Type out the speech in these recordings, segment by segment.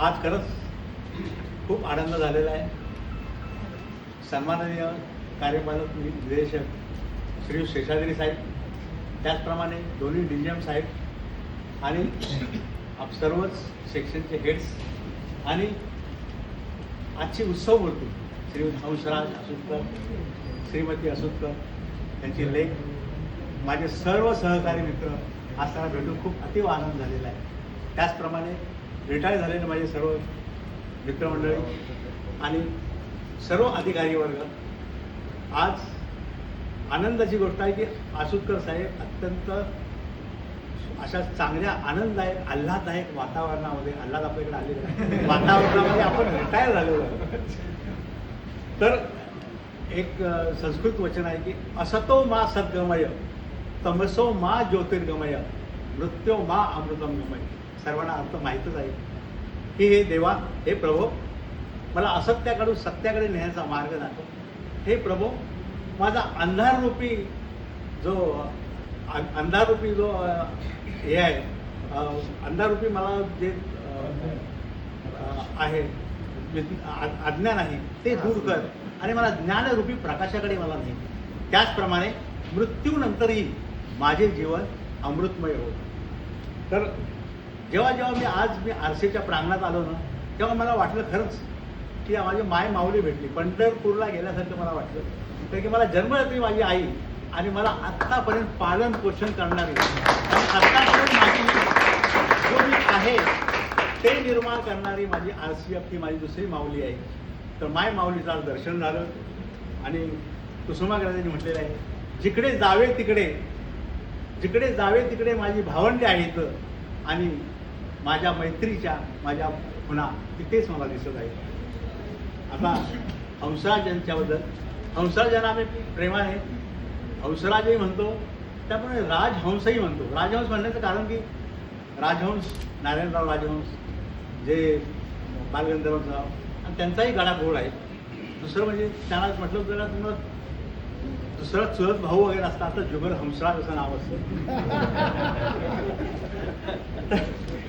आज खरंच खूप आनंद झालेला आहे. सन्माननीय कार्यपालक निदेशक श्री शेषाद्री साहेब, त्याचप्रमाणे दोन्ही DGM साहेब आणि आप सर्वच सेक्शनचे हेड्स आणि आजची उत्सव मूर्ती श्री हंसराज असुदकर, श्रीमती असुदकर, त्यांची लेख, माझे सर्व सहकारी मित्र आज त्यांना भेटून खूप अतिव आनंद झालेला आहे. त्याचप्रमाणे रिटायर झालेले माझे सर्व मित्रमंडळी आणि सर्व अधिकारी वर्ग, आज आनंदाची गोष्ट आहे की असुदकर साहेब अत्यंत अशा चांगल्या आनंददायक आल्हाददायक वातावरणामध्ये, आल्हाद आपल्याकडे आलेलं आहे, वातावरणामध्ये आपण रिटायर झालेलो आहे. तर एक संस्कृत वचन आहे की असतो मा सद्गमय, तमसो मा ज्योतिर्गमय, मृत्यो मा अमृतम गमय. सर्वांना अर्थ माहीतच आहे की हे देवा, हे प्रभू, मला असत्याकडून सत्याकडे नेण्याचा मार्ग दाखव. हे प्रभू, माझा अंधाररूपी जो हे आहे, अंधाररूपी मला जे आहे अज्ञान आहे ते दूर कर आणि मला ज्ञानरूपी प्रकाशाकडे मला नाही. त्याचप्रमाणे मृत्यूनंतरही माझे जीवन अमृतमय हो. तर जेव्हा मी आरसेच्या प्रांगणात आलो ना, तेव्हा मला वाटलं खरंच की माझी माय माऊली भेटली. पंढरपूरला गेल्यासारखं मला वाटलं, कारण की मला जन्मदात्री माझी आई आणि मला आत्तापर्यंत पालन पोषण करणारी आणि आत्तापर्यंत माझी जो मी आहे ते निर्माण करणारी माझी RCF ही माझी दुसरी माऊली आहे. तर माय माऊलीचं दर्शन झालं आणि कुसुमाग्रजांनी म्हटलेलं आहे, जिकडे जावे तिकडे माझी भावंडे आहेत आणि माझ्या मैत्रीच्या माझ्या खुणा तिथेच मला दिसत आहे. आता हंसराज यांच्याबद्दल, हंसराज यांना आम्ही प्रेमाने हंसराजही म्हणतो, त्यामुळे राजहंसही म्हणतो. राजहंस म्हणण्याचं कारण की राजहंस नारायणराव राजहंस जे बालगंधर्वराव आणि त्यांचाही गळा गोड आहे. दुसरं म्हणजे त्यांना म्हटलं तर तुम्हाला दुसरा चुलत भाऊ वगैरे असता तर जुगल हंसराज असं नाव असतं.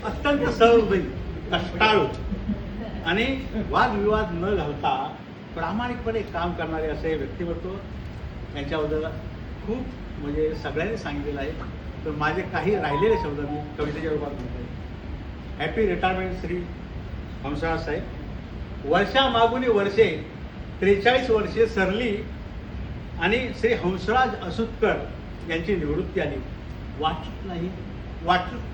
अत्यंत सहृदयी, कष्टाळू आणि वादविवाद न घालता प्रामाणिकपणे काम करणारे असे व्यक्तिमत्व यांच्याबद्दल खूप म्हणजे सगळ्यांनी सांगितलेलं आहे. तर माझे काही राहिलेले शब्द मी कवितेच्या रूपात म्हणतो. हॅपी रिटायरमेंट श्री हंसराज साहेब. वर्षामागून वर्षे 43 वर्षे सरली आणि श्री हंसराज असुदकर यांची निवृत्ती आली.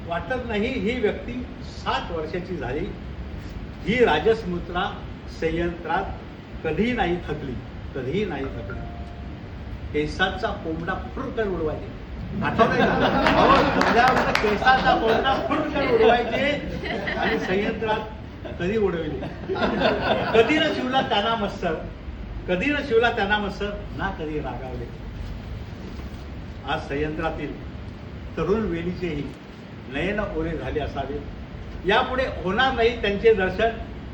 वाटत नाही ही व्यक्ती 60 वर्षाची झाली. ही राजसमुद्रा संयंत्रात कधी नाही थकली. केसाचा कोंबडा फुरकन उडवायचे. आठवलं केसाचा कोंबडा फुरकन उडवायचे आणि संयंत्रात कधी उडविले. कधी न शिवला त्यांना मत्सर, ना कधी रागावले. आज संयंत्रातील तरुण वेलीचेही नयन ओरे झाले असावे. यापुढे होणार नाही त्यांचे दर्शन,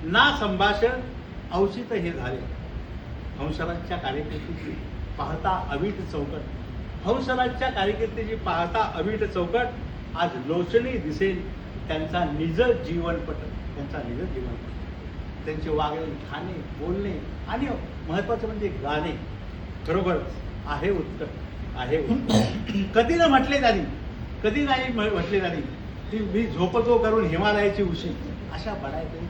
ना संभाषण औचित हे झाले. हंसराजच्या कारकिर्दीची पाहता अवीट चौकट आज लोचनी दिसेल त्यांचा निज जीवनपट. त्यांचे वागणे, खाणे, बोलणे आणि महत्वाचं म्हणजे गाणे खरोखर आहे उत्कट. कधी नाही म्हटले त्यांनी की मी झोपतो करून हिमालयाची उशी, अशा बडायचे